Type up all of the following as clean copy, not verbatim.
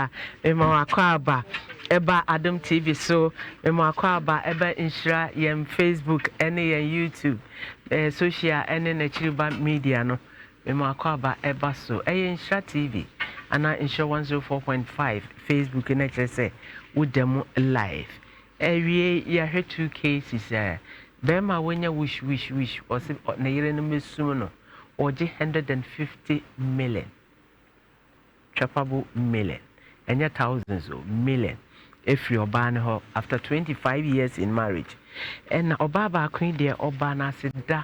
Nhyira ema akwaba eba Adam TV so ema akwaba eba Nhyira yem Facebook ene yem YouTube social ene na chiriba media no ema akwaba eba so Nhyira TV ana Nhyira 104.5 Facebook na chese udemu live ewie ya he 2 cases bema wenya wish osi na yire no mesum no oje 150 million chapable million and your thousands of million if you're ban her after 25 years in marriage and obaba queen dear obana said da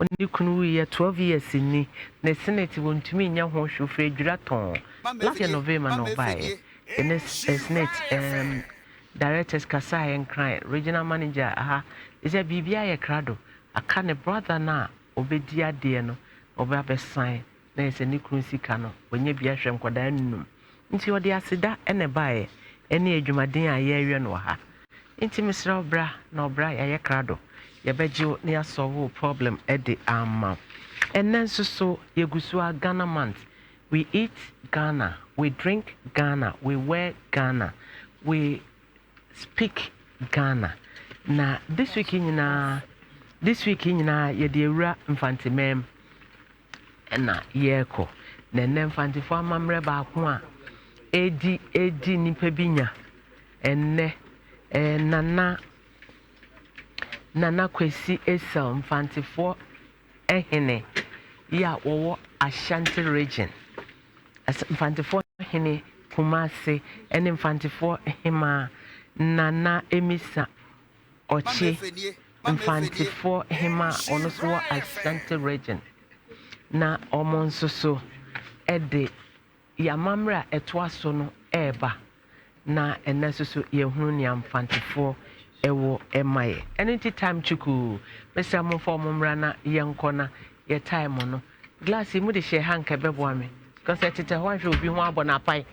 only kunu year 12 years in ni the senate won't to me nya ho shofre duraton last November no buy in this senate directors kasai and cry regional manager is a bibia crado a can brother na obedia de no oba sign na ese ni krusika no onye bia hwem kwada nnum nti odi asida ene bae ene adwumaden a ye awie no ha nti misra obra na obra ya krado ye beji ne asolve problem e de ama enen so yegusu a Ghana month we eat Ghana we drink Ghana we wear Ghana we speak Ghana na this week nyina ye de ewura Fante mem na yeko na Fante fo amamre ba ko a edi nipa binya enne nana kwesi esel Fante fo ehene ya wo Ashanti region Fante fo ehene Kumasi ene Fante fo ehema nana emisa oche Fante fo ehema ono so Ashanti region na omonso so ede yamamra etwaso no eba na enasoso yehunu ni amfantefo ewo emaye anytime time chuku mesa mo fo momra na yenko na ye time no glass mu de she hanka bebo ame because etete ho ahwe obi ho abona pai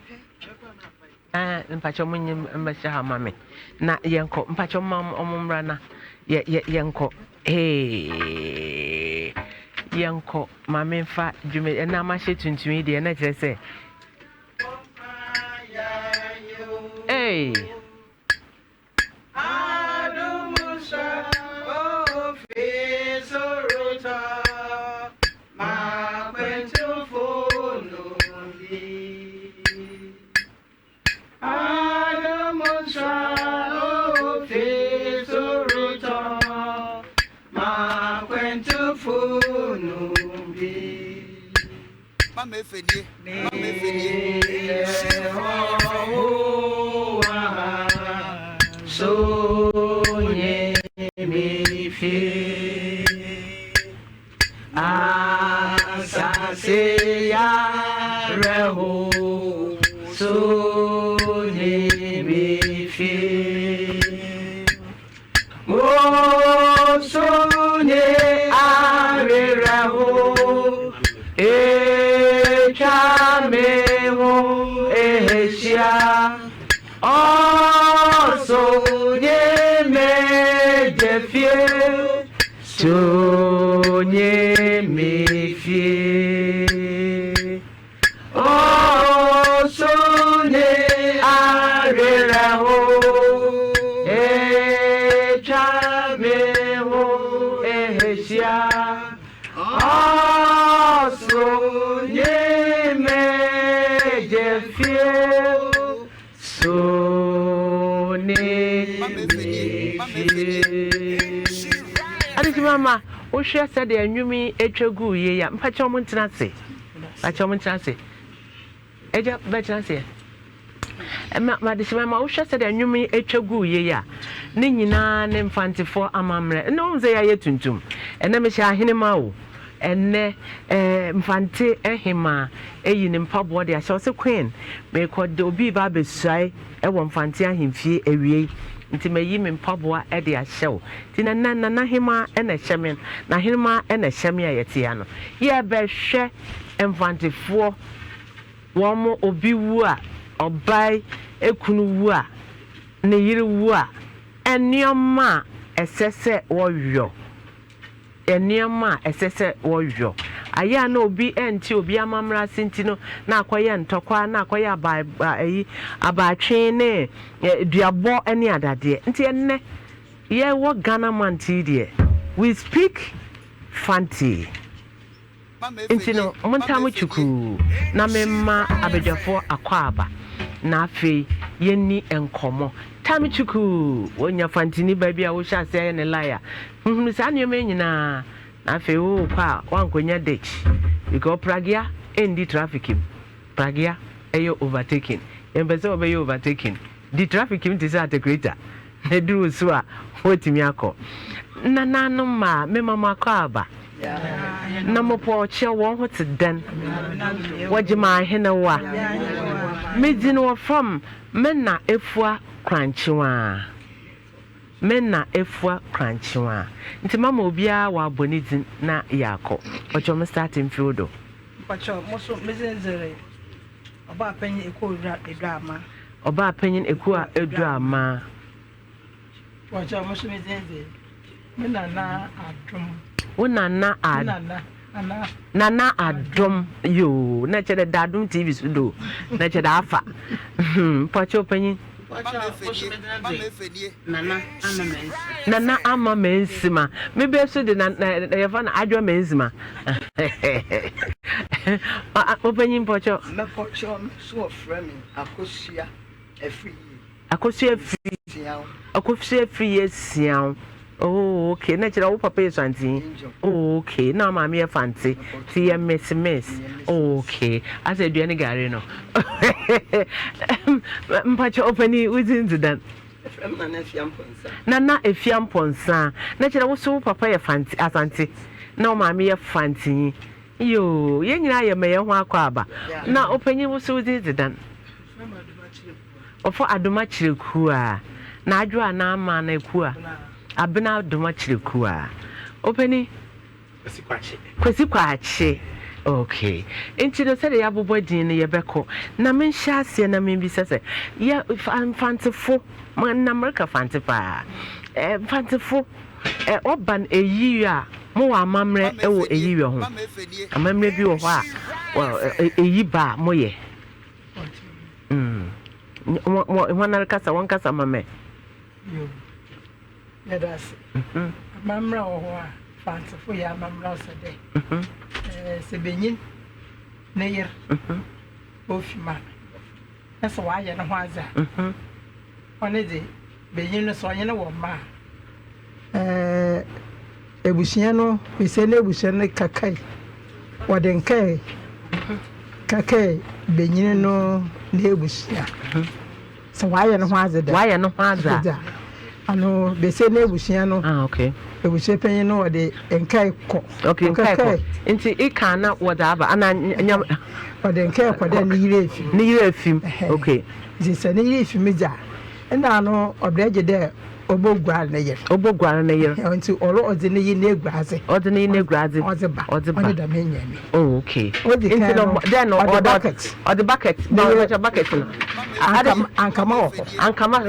mpacho munyim mbesha ha mame na yenko mpacho momra na yenko yanko mame fa dwume na ma hye tuntumi de na kire se Adumusha ofisorota ma kwento fonu bi Adumusha ofisorota ma kwento fonu bi Mama efenie Sonye mi fi asase ya reho sonye mi fi o sonye are reho chameho ehia sonye mejefie sonye mefie sonye areraho echameho ehia sonye mejefie Adi mama o hwe se de anwumi etwagu ye ya mpacho mo ntenase eja be tenase ma de mama o hwe se de anwumi etwagu ye ya ne nyina ne Mfantefo amamre no nze ya yetuntum ene me hya ahene ma o enne Mfante ehima eyi ne mpabo de ahye se queen me kode obi ba besuai ewo Mfante ahemfie ewie nti mayi me mpaboa e de ahyew ti na hema e na hyemen na hema e na hyeme ayete ya no ye be hwe Mfantefo wo mo obi wu a obai ekunu wu a ne yire wu a enioma esese wo yo enioma esese wo yo aya na obi enti obi amamra senti no na akoye ntokwa na akoye abatwe ne duabo ene adade nti enne ye wo Ghana man ti de we speak Fante nti no montamu chuku na memma abedwafo akwaba na afi yenni enkomo tami chuku wonya Fante ni ba bia wo hya se ne laya sa nyeme nyina na afi wo kwa wankonya ditch because pragia endi traffic pragia eyo overtaking embese obeyo overtaking the traffic im tisa at greater na duru so a wotimi akọ na nanu ma me mama kwaba na mopo che wo ho te den wajima hena wa medin wo from menna efua kranchiwa nti mama obia wa bonidin na yakọ ocho me starting field pacho moso mezenzere oba penye eku a edama pacho moso mezenzere nana adom yo na chere dadum TV sudo na chere afa pacho penyi nana ama mensima maybe so de na yeva na adwo mensima openyi pacho me pacho so frame akosia free year oh okay na chere wo papa yesanti oh okay na ma me Fante ti ye miss okay as aduane gare no mpacho openi within the nana efiamponsa na chere wo so papa ye Fante asante na ma me Fante yo ye nyina ye me ye ho akwaba na openi wo so within the dan ofo adoma chireku a na adwo ana ama na eku a abena adoma chireku a openi kwesi kwache okay enti no sede ya bobodin ne yebeko na menhya ase na membisa se ya Fantefo man na America Fante pa Fantefo oban eyi a mo wa amamre ewo eyi ho amamre bi wo ho a eyi ba mo ye wana kasa wankasa mame yo that's mamra ho a Fantefo ya mamra sede se benyin na yer ofima esa wa ye na ho aza one de benyin no so ye na wo ma ebusia no ise na ebusia ne kakai wodenkai kakai benyin no na ebusia so wa ye na ho aza da wa ye no ho aza ano bese na ebusia no okay ebusia penyin no de enkai ko okay enkai ko nti ika na woda aba ana nyam ode enkai ko da ni yire efim okay se ni yire efim ja na no obreje de obogwar na yer nti oro ode ni yi na egwaze ode ba ode da menyami oh okay nti no then no ode bucket no bucket no ankama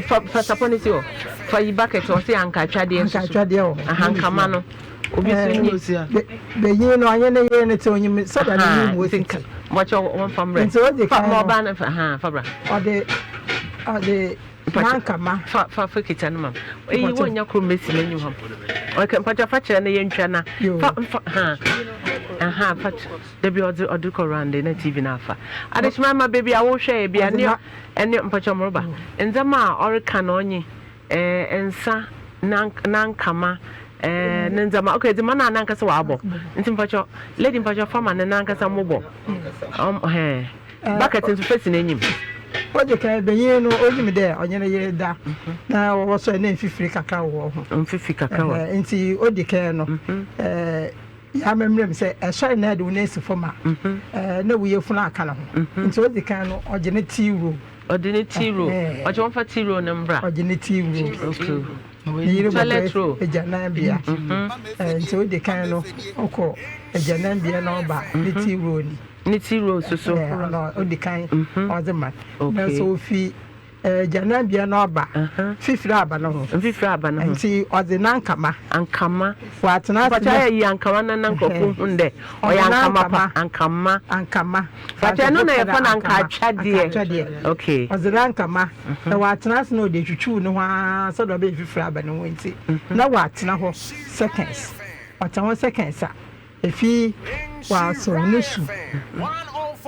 for saponisi o for yi bucket o se anka twade o ankama no obi sunyi benyin no anye na ye ne te onyim sada na mu wosinka mocho won famre nti ode fa mo ba na fabra ode ankama fa kitchen mam eyi wonya kromesi n'enyim ham okay mpacha fa kire na ye ntwa na fa debi ode korande na TV na afa adeshima ma baby a wo hwe bia ne ene mpacha moroba nzama orika na onye ensa nankama nzama okay the man nankasa wa abo nti mpacha lady mpacha farmer na nankasa mobo bucket into face n'enyim oje ka benyin no onyim de onye na ye da na wo so na mfifiri kakra wo ho mfifiri kakra wo nti odi ka no ya memrem se so na de unesi foma na wo yefuna aka na ho nti odi ka no oje ne tiro oje won fa tiro na mbra oje ne tiro okay ni toiletro ejana bia nti odi ka no oko ejana bia na oba ne tiro ni ni tiro so no odi kan ozema na so fi Janabia no ba. Fifra aba no ho. Fifra aba no ho. Nti ode nankama. Ankama. Watena Pacha yi ankama na nankofo hunde. Oya ankama pa. Ankama. Pacha no na yefa na ankaatwa de. Okay. Ode nankama. Na watena no de twutwu no ha so do be fifra aba no ho nti. Na watena ho seconds. Watena seconds a efi wa so nusu.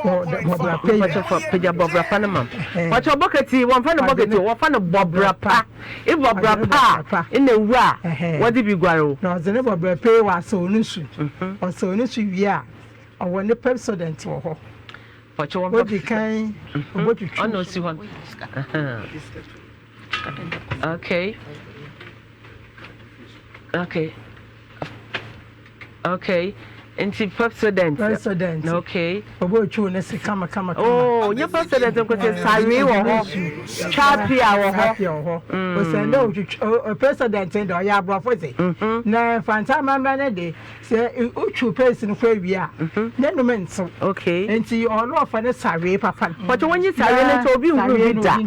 Bobra pa na mam. Pacha boketi won fa no boketi wo fa no bobra pa. E bobra pa e na wura. Wodi bi gwaro. Na ozene bobra pa wa so nusu. O so nusu wi a o ne president wo ho. Pacha won fa kan obotu. Oh no si hon. Okay. Nti president. Okay. Obochu ne se kama. Oh, your president ko se sare wo ho. Chapia wo ho. O se ndo o president ndo ya brofo se. Na Fante mamba ne de se uchu person ko wi a. Ne no menso. Okay. Nti ono ofa ne sare papa. But when you sare ne to obi nhuru bi da.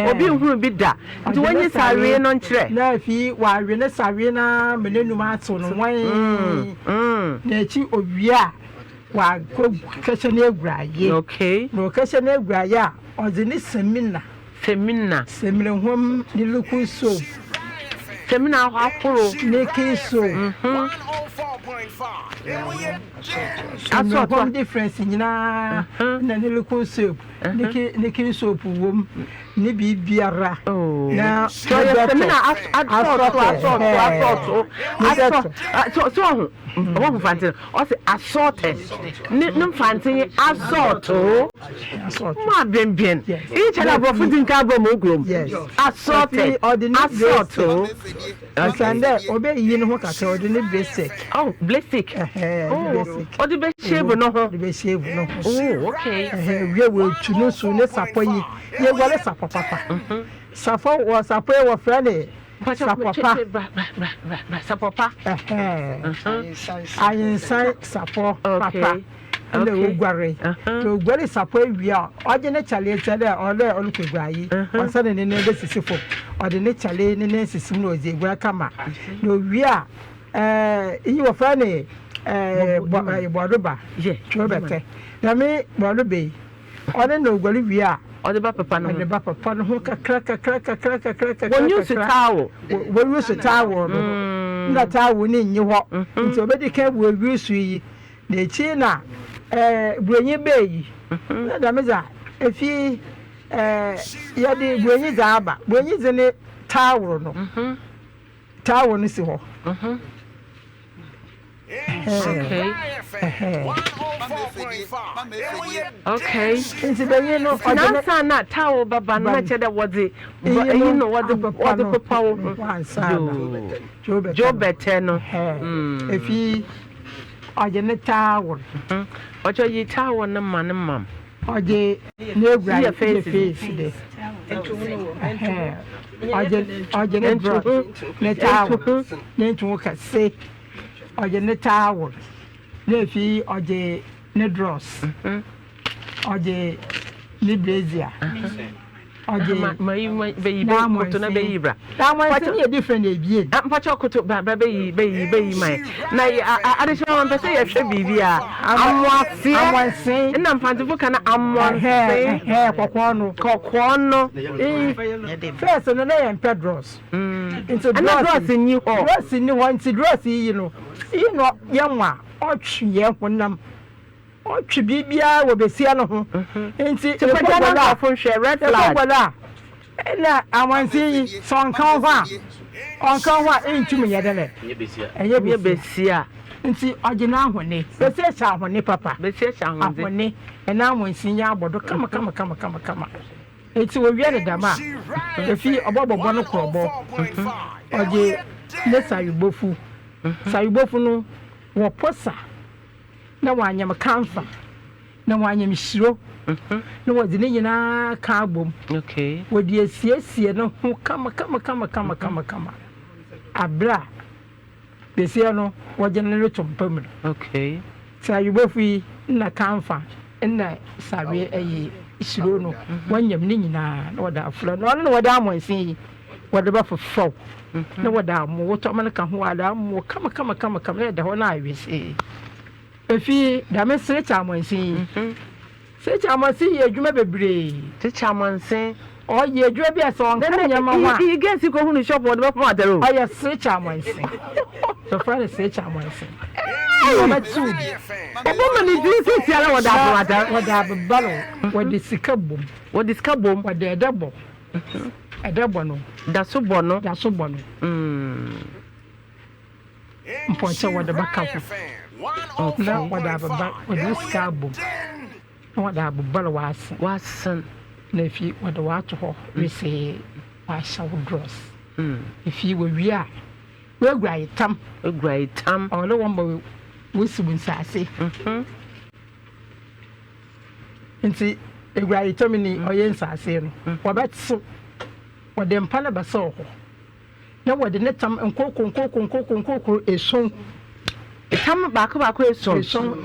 Obi nhuru bi da. Nti when you sare no nkyere. Na fi wa we ne sare na menenu ato no wan. Na chi obia wa kese na eguraye. Okay. No kese na eguraye a ozi ni semina hom ni luku so. Semina akoro neki so. 104.5. Aso difference nyina na ni luku so. Neki soap wom ni bibiara. Na so semina aso Obo Fante o se assorted ne Fante assorted ma bien each other bro food nka bro mo grom assorted asande obe yi ne ho kakra ode ne basic basic ode be shave no ho okay we will no so ne sapoyi ye gwale sapopapa safo wo sapoyi wo frane sapopapa ayin sapo papa le ogware to ogware sapo ewia oje ne chale ole olukegwayi osane ne be sisifo ode ne chale ne sisim no oze gwa kama no wia yi wo frane bodoba chobete na me bodobe one no ogware wia ode ba papa no ho kakra won use towel no na towel ni nyi ho nti obedi ka wo use yi na chi na buenyi beyi na da meza efi ya de buenyi za aba buenyi ze ne towel no si ho Okay. Nti benye no na na towel baba na che da wodi you know what the power Joe better no efi oje ne towel ojo yi towel na mam oje ne gura face de oje ne bro ne towel ne tu ka se oje ne towel ne fi oje ne dross oje ne brazier oje mai be koto na be yibra that one is different again mpacho koto ba be mai na adesha wan pese ye hwe bibia amwase na mpantifo kana amwase kokwo no first no na ye pedros into dross ni dross yi no ye nwa otwe honam otwe bibia wo besia no ho enti tepagana afon hwe red flag na awansi sonkan hwa entumi yedele enye besia nti ogina ahone besia cha ahone papa besia cha ahone ena awansi nya abodo kama enti wo wiere dama efi obobobo no krobo oje ne sayubofu no wo posa na wanyam kanfa na wanyam shiro no wadi ne nyina ka abom okay wadi asiesie no ho kama abra besia no wadi ne tompam no okay sayubofu na kanfa na sabe ayi isiro no wanyam ni nyina na wada afra no no wada amonsen yi wada ba fofo na wada mo woto man ka ho wada mo kama na da ho na awese efi da me sire chamonsen sire chamonsen ye adwuma bebre te chamonsen o ye adwuma bi aso on kan nyama ho a get si ko hunu shop wada ba pon adaro o ye sire chamonsen so friend sire chamonsen Mama too. Obo mani di si ala wada balo wada sikabom. Wada sikabom wada edebo. Edebo no. Da so bono. Mponche wada bakafu. Na wada sikabom. Wada balo wasan. Na fi wada wato ho we say wa shaw dross. If you were we grai tam. Ono wombo wusubun sase nti egwa itomini oyen sase no wabetso wode mpana basa ho na wode netam nkoko eson tam baako eson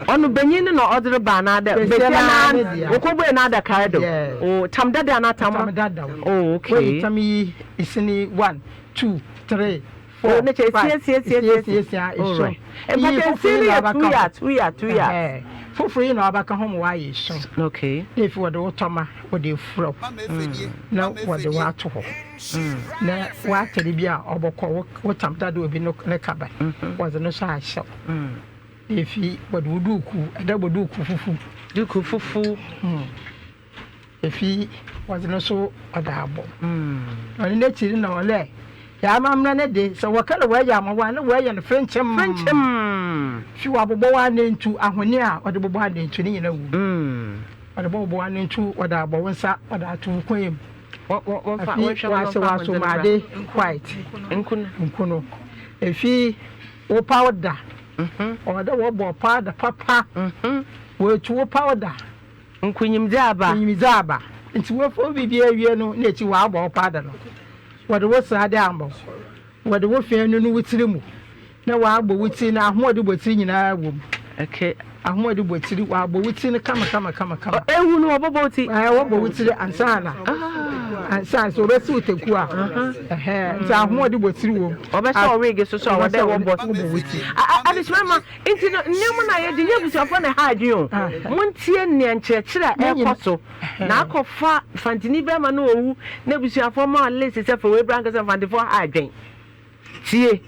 onu benyin na odre ba na da betia okobo na da kaido o tam dada na tam dada oh okay tam yi isini 1 2 3 Oh, na che yes. Alright. And but two years. For no abaka home why is so. Okay. If what the automa or the fro. Now what the water. Na water the beer or what time that will be no cabin. Was no side shop. If he what would do a double do fufu. If he was no so adabo. And let you know lay. Ya mamna ne de so wakala wa ya mawa na wa ya no frencham fi wa bobo wa ne ntu ahone a ode bobo wa ne ntu ni nyina wu ode bobo wa ne ntu ode abo wonsa ode atu kwem wa so made white nkuno efi wo powder ode wo bo powder papa wo tu wo powder nkunyim zaba nti wo fo bibia wie no na echi wa bo powder no wode wo sade ambo wode wo fianu no wutiri mu na wa agbo wuti na ahode botiri nyina wom okay ahode botiri wa agbo wuti no kama ewu no oboboti wo bo wutiri ansana ansa so be su teku a nta ahode botiri wom obeso wig so wode wo bo wuti adishmama inti no nemu na ye de yebusuafo na ha adwen o montie ne nkyerɛkyerɛ ekoso na akɔfa fantini bema na owu na busuafo ma lesi se fa we branka se fantifo ha adwen tie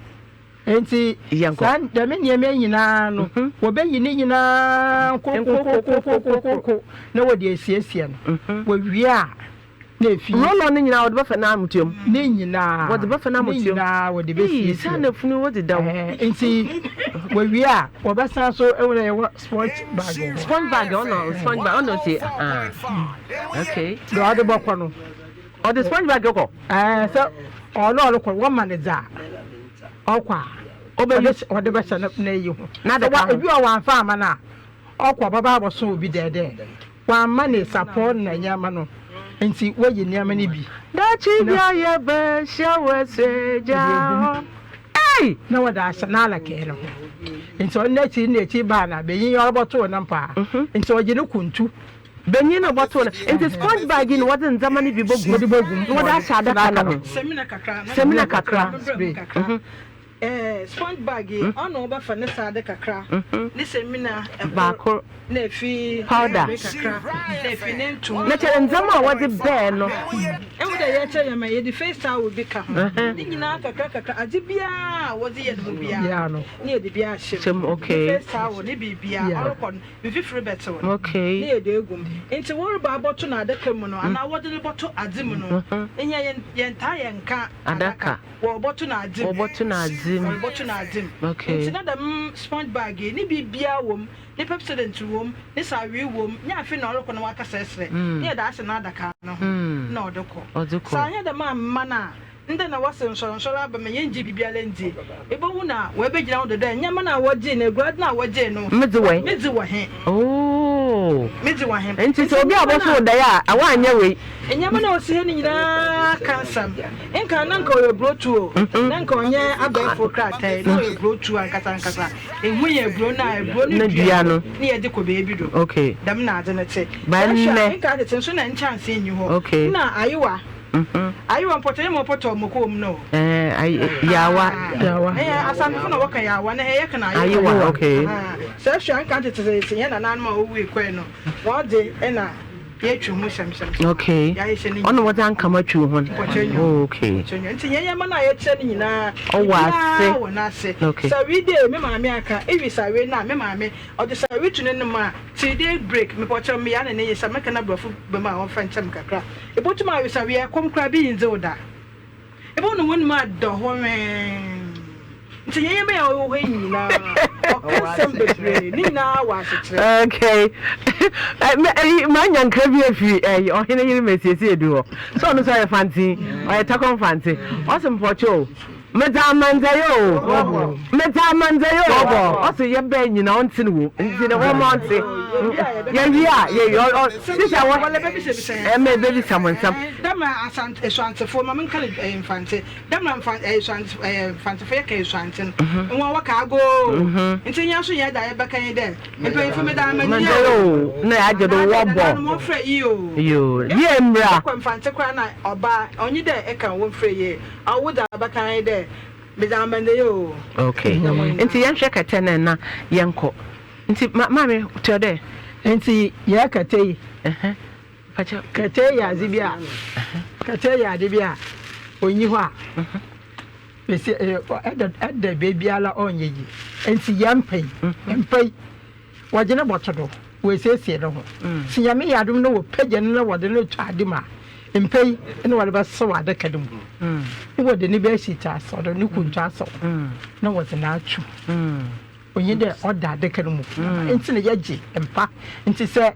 enti san da me nyina no wo be yini nyina kokokokokokoko na wo de asiesie no wo wi a na efi rolo ne nyina wo de befa na amutuom ne nyina wo de befa na amutuom wo de be sie sa na funu wo de da enti wo wi a wo be san so e wo sponge bag ono si okay do ade bokọ no o de sponge bag ko so ono ko wo manager okwa ode be sa na yi ho na da wa ebi o wan fa ama na okwa baba aboso obi dede wa mane support na nyama no nti wo yi nyama ni bi da chi bia ye be shaweseja na wada asanala ke no nti on na chi ba na be yin yo boto na mpa nti o gine kuntu benyin na boto na nti sponge bag ni wada nzamani bi bogu wada shada kana semina kakra sponge bag ono oba fa ne sade kakra ne semina baako na fi powder kakra na fi ne ntum na chere nzama wade be no e wo ye chere ma ye di face towel bi ka ni nyina kakra adi bia wode ye no bia no ne de bia hyem okay face towel ne bibia orokon bi fifre beto okay ne de egum enti wo ba boto na adaka mu no ana wode ne boto adi mu no enya ye nta ye nka adaka wo boto na adi okay enti na dem sponge bag ni bibia wom ni pepsodent wom ni sawi wom nya afi na orokon wa kasa esre ni da ase na adaka no na odoko sa anya dem amma na nde na wase nshoro aba me yenji bibia lendi ebo hu na we be gina wo de nya ma na woje na egua na woje no medi wo he medi wo he enti so obi aboso da ya awa anya we enyama na osi ni nyina kansam enka na nka o brotu na nka onye abafo kratai no e brotu ankasa ehu ye bro na bro ni dua no ne ye de ko beebi do okay dam na ade ne te ba nne enka de so na chance enyi ho okay na ayiwa ayiwa poto mo poto mo ko no yawa asanfo na waka yawa na he ye kana ayiwa okay so sha enka de te ye na nan ma owu ikwe no wo de na ye twumu shamsham okay ono wada nkama twu ho okay nti ye ma na ye kire ni nyina wase okay so we dey me maame aka ewi sawe na me maame o de sawe tunu ne ma ti dey break me pocho me ya na ne yesa meka na brofo be ma won fan cham kakra e botu ma we sawe kom kra bi yinze oda e bo no won ma do ho nti ye me ya wo nyina okay my young crabby or Henry Messi do so no sorry fancy or a taco fancy awesome for show Metamanzayo also your ben you know until in the 1 month yeah maybe someone some asante for mama kan infante damna infante for yake swanten nwa waka go ntinya so ye da ye bekan de empe for me da manyo na ajedo wobo mo frɛ iyo ye mra ko infante kwa na oba onyi de e kan wo frɛ ye awu da bekan de okay nti yan hwe katene na yenko nti mame to de nti ya katei pacha katei ya zibia katei ya dibia onyi ho a besi edda baby ala onyeji nti yampai wajene botodo we sesie no ho siyame yadum no wo pagye no wo de no twadima mpei ene wale ba so wa de kadum wo de ni be shita so do ni kunta so na wo se na atu onye de order de kadum enti ne yaji empa enti se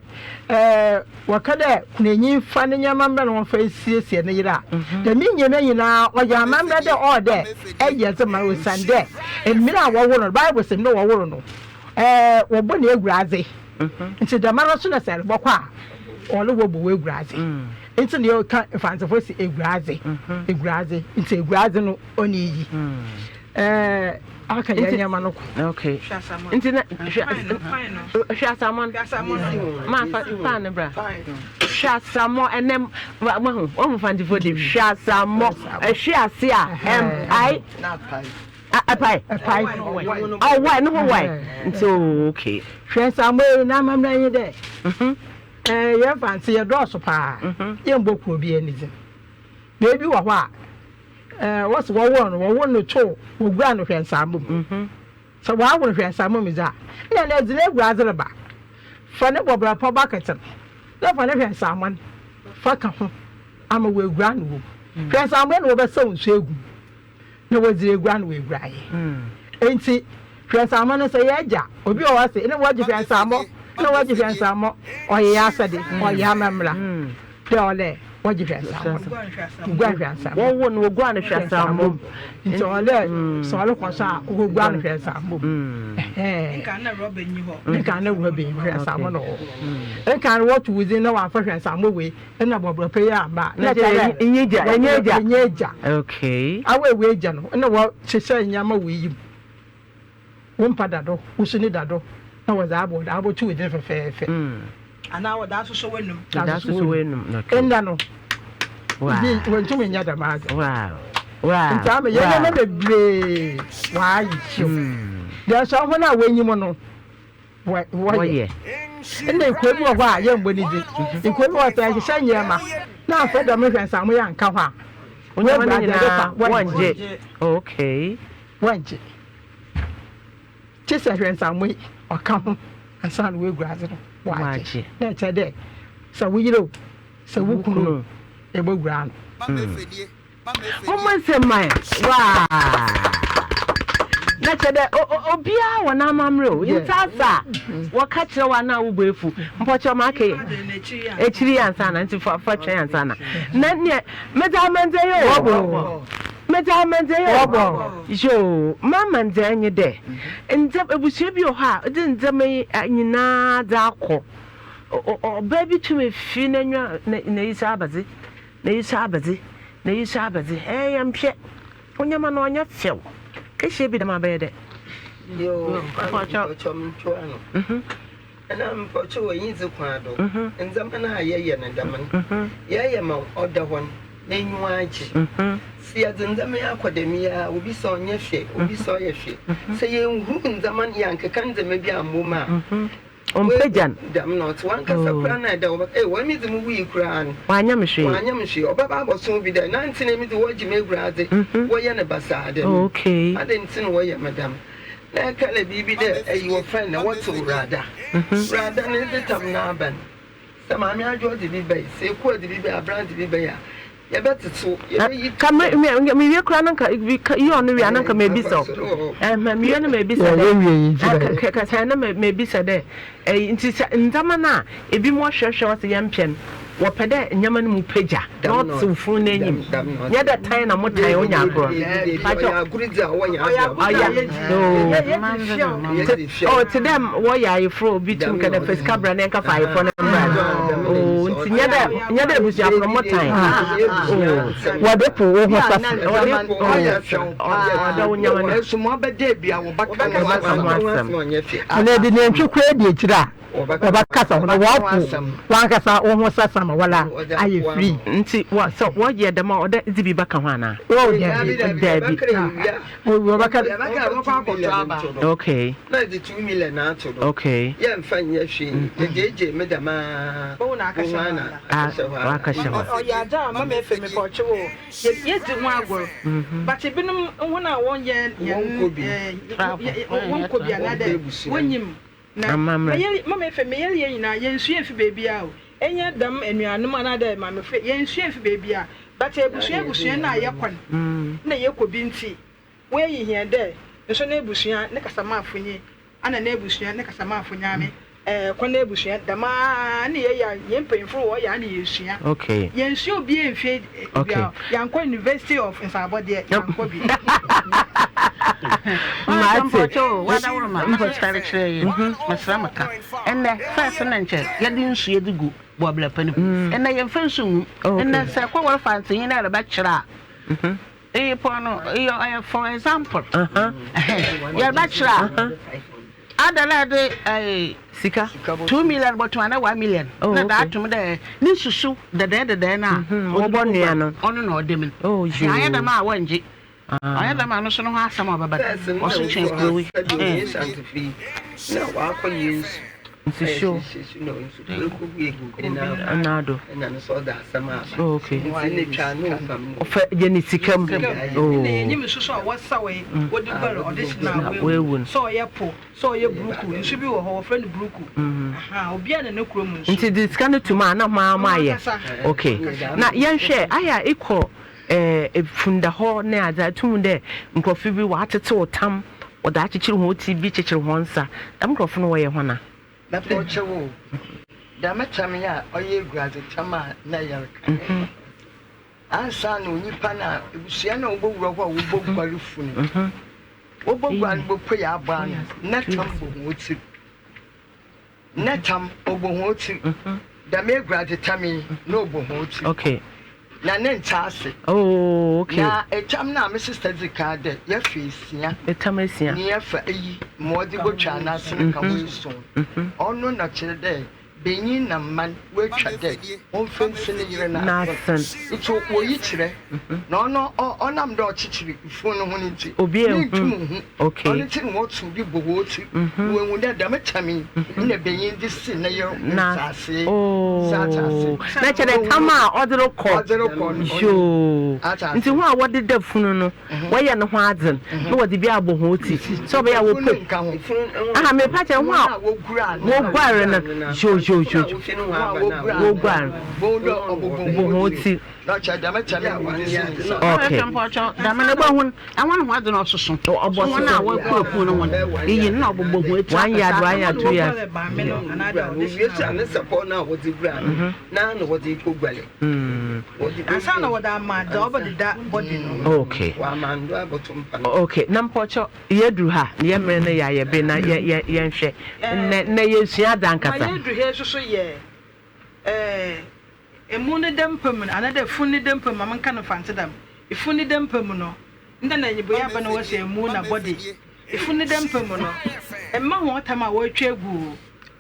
wakade kunenyi fa ne nyama mra no fa siesie ne yira de mi nyeme nyina o ya mamra de order eye ze ma wo sande emira wo wo no bible se no wo wo no wo bo ne eguraze enti de mara so na se bokwa ole wo bo we eguraze enti ne ka fancy for si eguraze enti eguraze no oni yi aka ya nyama no okay enti na shasamon ma fa ne bra shasamo enem wo fancy for the shasamo shiase a apai oh why no why so okay shasamo na mamra yi de ye fancy ye do so pa ye mboku obi enize baby wo ho a what's wo no to wo gura no hwensam so wa wo hwensam mi za ya na ezile gura zreba fa ne bobra pa bucket na fa ne hwensam fa ka ho ama wo gura no wo hwensam no wo be so nsu egu na wo zire gura no wo gura ye enti hwensam no so ye ja obi o wa se ne wo ji hwensam na waji fiansamo oya asade oya mamra dole waji fiansamo gwa fiansamo wo no gwa no fiansamo nti ole so ole kwasa wo gwa no fiansamo nka na roba nyi ho nka na roba nyi fiansamo no nka na what within na wa fa fiansamo we na bobro pe ya ba na nyeja okay awe we eja no na wo chese nyama we yi wo mpada do wo suni dado na was abo tu with fe ana wa da so wenum enda no wow when to me nyada ma wow nta me ye na bebre wa yi chu there so ho na wenyi mo no wo ye enda ko bi wo a ye mboni di ko bi wo ta ye shanye ma na fa do me hwensa mo ya nka ho a onye ma nyina wanje okay wanje chisa hwensa mo okaho ansan we graze no waje na chede sa wuyiro sa wukunu e bogura no o se mai wa na chede obia wona mamre o yitasa wo ka kire wa na wo boefu mpocho ma ke echiri ansa na nti fa twen ansa na ne medamenze yo yo mama ndenye de nze ebusie bi o ha de nze me nyina da akọ o baby to me fi na nwa na yisa abazi am hwe onyama na onya few ke hye bi da ma be de yo chom chuano ana mpocho wo yin zikwado nzama na ayeye na daman yeye ma odahon na nyuaje si azinzama ya akademia obi so onye hwe obi so ye hwe se ye nhu nzama yanke kan zama bi amoma Ompejan dam not one kasa kura na da oba one mi zimu wi kura an wanya mhwe oba ba boso bi da na ntine mi de woji me graze wo ye ne basa de okay ade ntine wo ye madam na kala bibi de ayi wo friend na what rada ne de tam na ban sama mi ajo de bi bai se ko de bi bai abrand bi bai ya beteto ya yi kama mi wi kura nanka yi onu wi nanka me bi so ma mi wi na me bi so de ka sa na me bi so de nti ndama na ebi mo hwehwe wo se yampem wo pede nyama no mu peja not fu na enyim nya da tan na mo tan onya agro ya guriza wo nya oh to them wo ya ifro bitum ka da face cabra na nka fa ifo na oh nti nya da busu afro mo tan wo de po wo ho sa da wo nyama no sumo be de bia wo baka ana de ne ntwekwa di ekira obakasa ho wankasa wo ho sasama wala aye free nti wa so wo ye de ma oda zibi baka ho ana wo de bi wo baka okay na di 2 million na to okay ye mfa nye hwe jeje medama bo na akasha akasha o ya da ma me fe me ko chewo ye di ho agwo but binum ho na won ye won ko bi anada wonyim na mama efe me yele nyina yensu efi baby a o enya dam anuanum anada mama fe yensu efi baby a but ebusua na ayekwan na yekobi nti we yihia de nso na ebusua ne kasama afonye ana na ebusua ne kasama afonya me kwa na ebusua dama na ye ya yempemfo wo ya na yesua okay yensu obi emfe bia yankwa University of Nsabode yankwa bi Mato, what I want to say, Masramaka, and the first and you didn't see the good wobbler penny, and I am first soon, and that's a qualifying in a bachelor. For example, your bachelor, other lady, Sika 2 million, but 1 million. Oh, that to me there. This is so the dead now. Oh, Bonniano, on or demon. Oh, I had a ma one. I had a man who has some of but also change Louis. No, I can use to show, you know, another, and then saw that some. Okay, Jenny Sikam. Oh, you saw what's away, what the girl audition we won't. So, your poor, so your brook, you should be a friend brook. How be a no room. Into this kind of to man, my okay. Now, young share, I equal. Funda ho na ada tum de nkrofi bi wa atete otam o da chichiri ho ti bi chichiri ho nsa dam nkrofi no we ho na pochewo da metame ya oye guaze tama na yarka ansa no nipa na ebusua na obowura ho obogware funu obogware bopo ya aba na tam bo ho ti na tam obo ho ti da me guaze tame no obo ho ti okay na nentase oh okay na etam na my sister zikade ya fesia etam esia ni ya fa yi modi go twa na sen ka wo so ono na kire de benyin na man we twa de on fense ne yire na sen ito wo yi kire na ono onam de o chichiri ifu no ho ni ti obi okay ono ti mo tu bi bo wo ti wo hu de da metami na benyin di si na yire na sase oh na kire tama odro ko yo nti ho a wode da funu no waye no ho adzen na wode bi abo ho ti so be ya wo pe aha me pa che ho a wo gware na yo wo gware bo ho ti okay da me bo hu awon ho adzen ososo obo so na wo ku no won yi na obo ho ti 1 year 2 years we support na wo ti gware na no wo ti ko gwale Asana wada ma da obodi da body no. Okay. Wa mando abotum pa. Okay, na mpɔtɔ yɛduru ha na yɛmmerɛ no yɛ be na yɛnhwɛ na yɛsua dankasa. Ma yɛduru he so yɛ emu ne dempem another funi dempem man kan Fante dam. Ifuni dempem no. Nda na nyibo ya ba na wo se emu na body. Ifuni dempem no. Emma ho tama wo twa gu.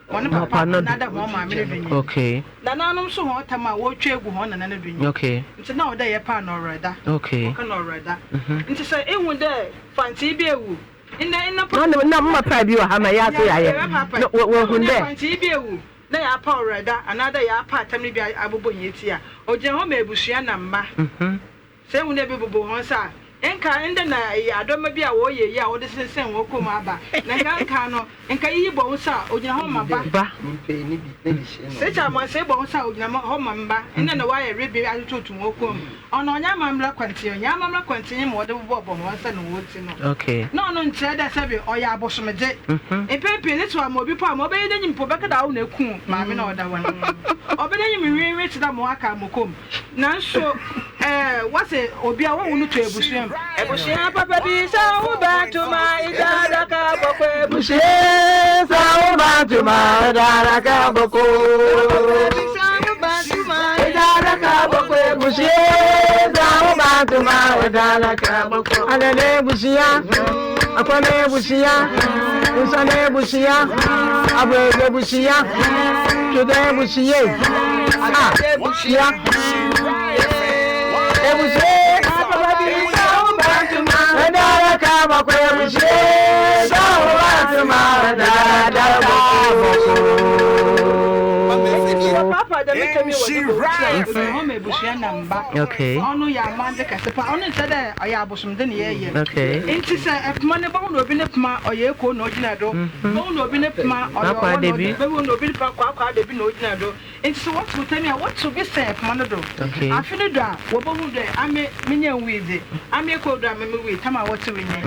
One papa na da ho ma me dunyi. Okay. Na nanom so ho tama wo twa gu ho na na dunyi. Okay. Nti na wo da ye pa na oreda. Okay. Ka na oreda. Nti say ehun de Fante bi ewu. Ina na mma pa bi wa ha ma ya so ya ye. Wo hun de. Fante bi ewu. Na ya pa oreda another ya pa tamni bi abobo yeti a. Oje ho ma ebusua na mma. Say ehun de bi bobo ho sa. Enka ende na adoma bi a wo ye ya wo de sensen wo kom aba na nka no enka yi bo nsa ogina ho maba ba Mpe ni bi na bi hye no. se cha ma se bo nsa ogina ho mamba ende na wa ye rebe atutu wo kom ono onya mamla kwanti mo wo de bo bo mo nsa no wo ti no. Okay. No nche da se bi oya abosomede epepe ne to amobi pa mo be ye nyim po beka da wo na ku ma me na oda wan obe nyim wiwi ti da mo aka mo kom nanso wase obi a wo nu to ebusuam ebusuam papa bi sa wo ba to ma idada ka boko ebusuam sa wo ba to ma idada ka boko sa wo ba to ma idada ka boko ebusuam sa wo ba to ma idada ka boko alele ebusuam akwane ebusuam usane ebusuam abwe ebusuam tude ebusuam ebusuam Papa, the make me was home ebusia namba. Okay. Ono ya mande kasepa. Ono said I abosum de ye. Okay. Inti say e puma ne ba no bi ne puma oye ko no gina do. Ba no bi ne puma oye Akwa debi. Ba no bi pa kwa debi no gina do. Inti so what to tell me what to be say puma no do. Okay. Afini do a wo ba hu de ame menya wize. Ame ko do ame we tama what we nye.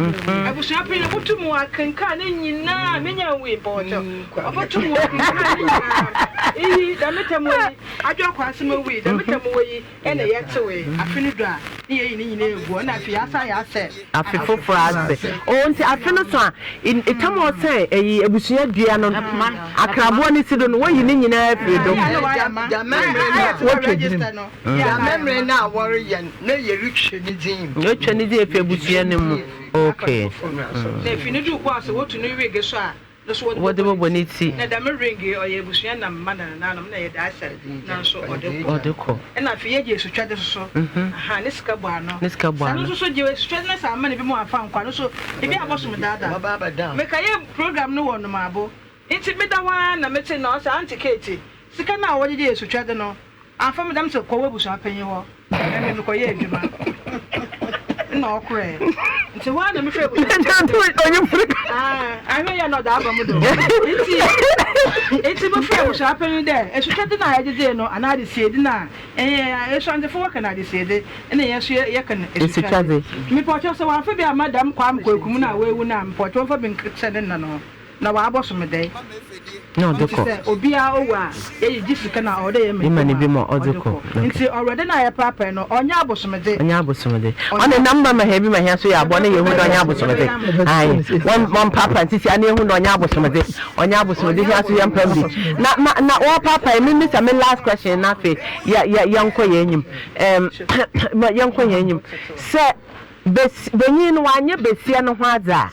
Ebusia pe ne mutumu akanka ne nyina menya we boto. Obotumu akanka ne nyina. Da metamo yi adwo kwase mo wi da metamo yi ene yetewe afini do a ne yi ni nyina egu na afi asa ya se afi foforo ase o nti afi no so a itamo se eyi ebusua dua no akrabo ne sido no wayi ne nyina afi do Da memory na worry yan na ye rich ni din. yo twani di efi ebusua ne mu okay na afini do kwa se wotu no wi ge so a what the boniti na da me ringi o ye ebusua na mma na nanom na ye da asa na so odeko na afi ye Jesu twade so aha ne sika bo ano no so je twade na sa ma ne bi mo afa nkwa no so e bi abosom dada Baba down. me kaye program no wono mabo inti me da wa na me te na o sa antikete sika na wo je Jesu twade no afa me dam se ko wabusua panyi ho na me ko ye adwuma na okre nti wa na me hwe ahwe ya no da aba mu do inti mo hwe busua panyi de esu twade na ya je no ana de siedi na esu ande fo waka na de siedi ene yesu ye kan esu twade me pocho so wa fa bi madam kwa am kwakum na wa ewu na pocho fa bi nkse de na wa abosom de no deko obi a owa ye jisika na ode ye me imani bi mo odeko nti already na ye papa no onya abosomede on number ma hebi ma hia so ya abo na ye hu do onya abosomede ai one papa nti sia na ye hu do onya abosomede hia so ya mpam bi na o papa me miss me last question na fe ya yanko ye enyim yanko ye enyim se benyi no wanye besia no ho adza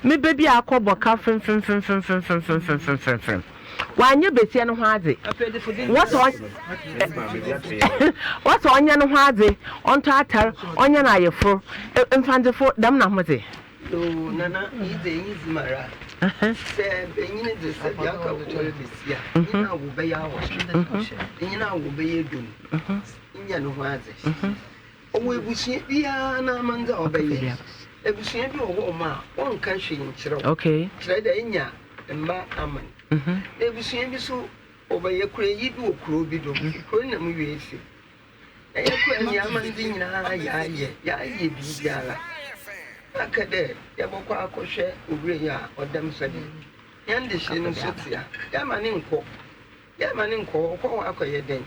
me bebi akobo ka fem wanye besia no ho adze what onya no ho adze onto atar onya na ayefo mfandefo dam na hoze Do nana ize mara. Se benyi de se bia ka wo besia. Ina wo be ya wo. Ina wo be ye dum. Nya no ho adze. Owo ebusia bia na manza obeye. Ebusia bi wo ma won kan hwe nkyerɛ. okay Kyerɛ da nya mba aman. Ebusia bi so obeye kura yi bi okuro bi do. Kuro na mu wie fi. Kura nya aman di nyina ya ye bi biara. Akade ya bokwa akohwe obure ya odam sadi. Yande shi no sotia. Ya mane nko. Ko akoye den.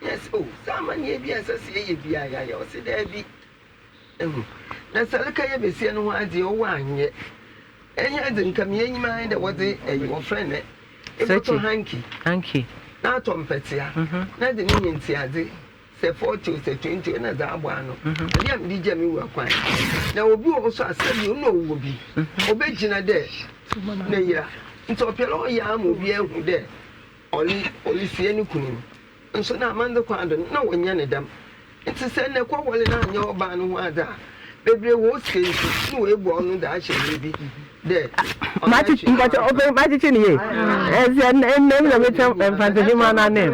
Yes, oh, someone ye be as a CA, or say there be. That's a look at you, no idea one yet. And you hadn't come in mind that was your friend. It's a hanky. Now, Tom Petia, not the meaning, say 40 say 20 and as I want. I am DJ me work one. Now, will be also a said you know will be. Obejina there. Nhyira. Into a pillow yam will be able there. Only see any queen. And so now, man, the quadrant, no one yanny them. It's a send a quarrel in your ban who are there. Baby was saying, no, a born that should be there. Magic, but open magic in here. As a name of it and Fantasy name.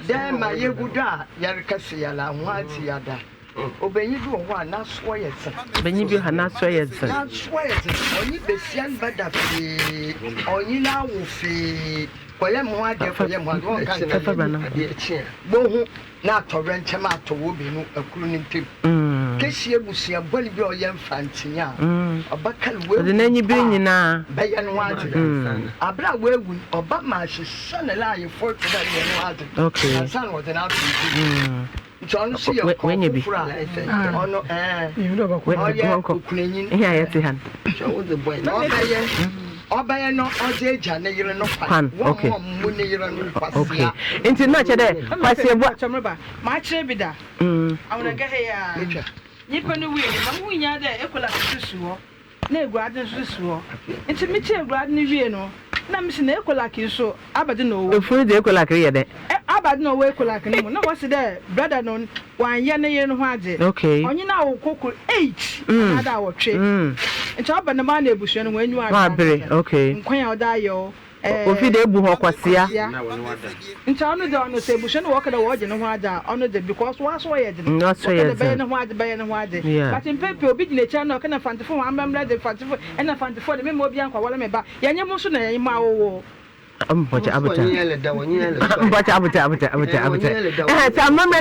Then my Yaguda, Yarkasiala, once yada. Obey you one, not swear. When you have not swear, not swear, only the Sian Badafi, or you now will fee. For them, what for them, one can't Bohu, not to rent him out to Wobi, a crooning tip. Cassia will see a bully boy young Fantia, a buckle will the name you bring now. Bayan wanted a black wagon or Batmash, son alive for that. Okay, son was an outfit. John, see when you be you know, when you're cleaning here, show the boy. Obey no Oja, no pan. Okay. Okay. Into much of that. What's your what? My trebida. I want to get here. You can do it. I'm going out there. Equal to Suo. No garden to Suo. It's a meeting garden in Vienna. Now, Miss Equalaki, so Abadino. The food Equalaki, Abadno Equalaki. No, what's there? Brother, no one yana and okay. On you now, cocoa 8 hour trip. It's up on the money bush when you are okay. Queen Dio. If you did Buhoquasia, in town, the table should walk the water and water on the because was wired. Not so the bay and water bay and water. But in paper, big nature, no can I find the phone. I'm glad they find the phone and I find the phone. The memory Bianca, what I'm about. Yanyamosun and Mao. But I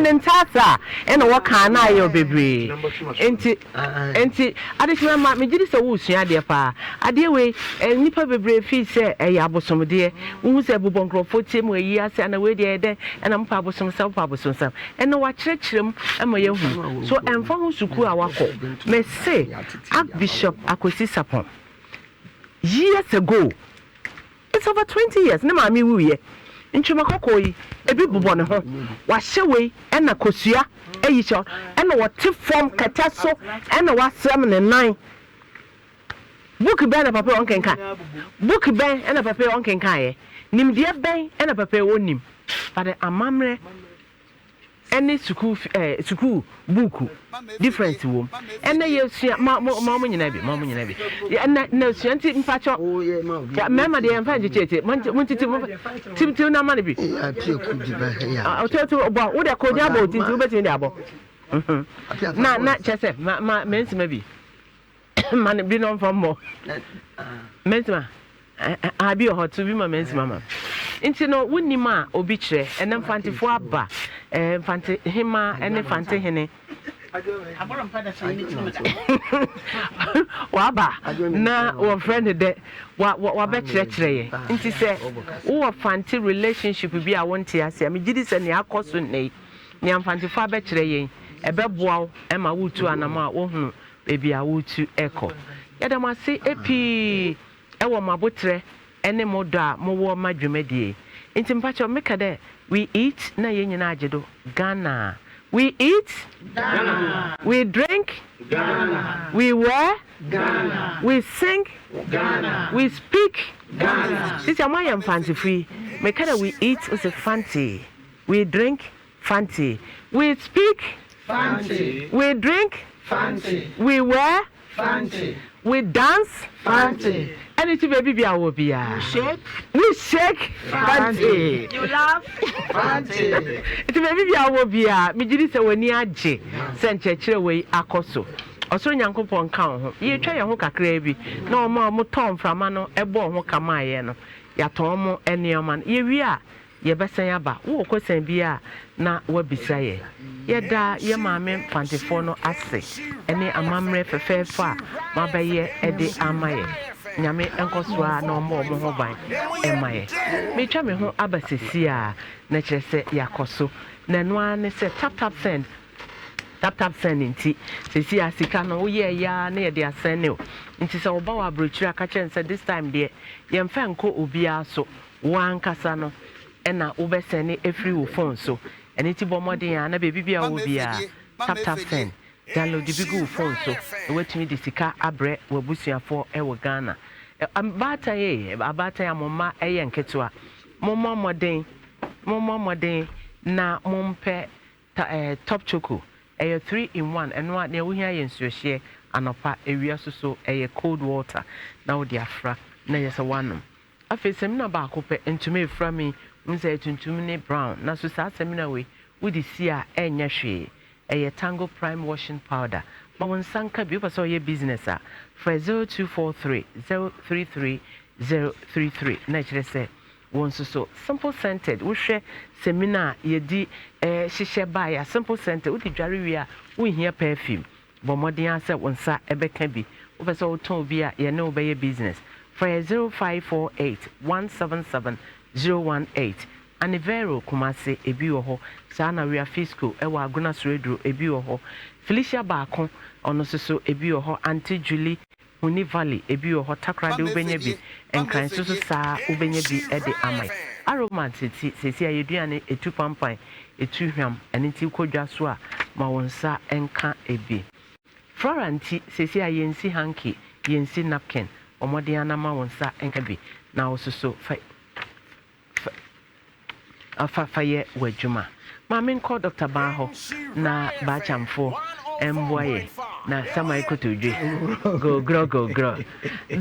and Tata, and what can I, your baby? Enti, additional mammy did so, Wusia, dear pa. I dear way, and nipper brave feet say, a yabosom dear, who was a bubonco for Tim where years and away there, and I'm pabble some self pabble some self, and no what church him and my young. So I'm for who's to cool our call. May say, Archbishop Aquisisapon. Years ago. It's over 20 years. No, mammy, we in Chumakoi, a bit bubon home. Was away and a cosia, a yisha, and what tip from Catasso, and a what 7 and 9. Book a band of paper on Kenkai. Book a band and a paper on Kenkai. Nim dear bang and a paper on him. But a mamre any school book different room and they use mamma in every and no shanty in patch up. Oh, yeah, mamma, they are educated. Wanted to no money. I'll tell you about what I call about into better in the above. Not just my men's maybe. Man, be known for more. Mensma, I be a hot to be my men's mamma. Into no winning ma obitre and then Fante for Abba, Fante Hima and the Fante Hene. Waba, now our friend that what bet lecture. Into say, oh, a Fante relationship will be a one tear. I mean, did this and your cost with me. Niam Fante for betray a bebwell, Emma wood to Anama, oh, baby, I would to echo. Yet I must say, Epi, Ewa Mabutre. Any more da more my dreamedy. In Timpacho Mekade, we eat na yenina jedo Ghana. We eat Ghana. We drink Ghana. We wear Ghana. We sing Ghana. We speak Ghana. This is my fancy free. Mekade we eat is a Fante. We drink Fante. We speak Fante. We drink Fante. We wear Fante. We dance Fante. Anything baby I will be shake. We shake Fante. You laugh Fante. It baby I will be me did say when you aje send church way akoso. Also nyankopon kan ho. Ye twa ye ho kakra bi. Na mo tom frama no ebo ho kama ye no. Ya ton mo enioma. Ye wi a ye besen aba. Wo kosan bi a na wabisa ye. Ye da ye maame Fante no ase. Ene amamre fefefa mabaye ede amaye. nyame enko so a na omo ho ban emaye me twa me ho abasisi a na kire se yakoso na no an se tap send nti sesi asika no wo ye ya na ye de asene o nti se oba wa brochura aka chen se this time de ye mfa nko obia so wan kasa no na wo be sene every wo phone so eni ti bomodin ya na bebi bia wo bia tap send download the big phone so wetumi de sika abre wabusuafo e wo Ghana abata ya mama eye nketo a momma moden na mompe top choco 3-in-1 eno a na wo hia ye nsuohye anopa ewia so cold water na wo de afra na yesa wanom afi semina ba akope ntumi efra mi nse tuntum ne brown na so sa semina we wo di si a enya hwe Tango Prime Washing Powder ma won sanka bi so ye business a for 0243 033 033 na kire se won so simple scented wo hwe seminar ye di hihye ba ya simple scented wo di dware wi a wo hia perfume bo modern ase won sa ebeka bi wo so ton bi a ye ne wo be ye business for 0548 177 018 Anivero Kumase ebi wo ho sana Ria Fisco ewa Aguna Sredro ebi wo ho Felicia Baako ono so ebi wo ho Auntie Julie Huni Valley ebi wo ho Takrade ubenya bi enkran so saa ubenya bi e de amai aromat sesi ayeduane etu pampan etu hwam eniti kodwa so a ma wonsa enka ebi Floranti sesi ayensi hanky yensi napkin omode anama wonsa enka bi na osuso fa afafaye wajuma mamin call Dr. Baho na bachamfo emboye na samai kotodwe go grow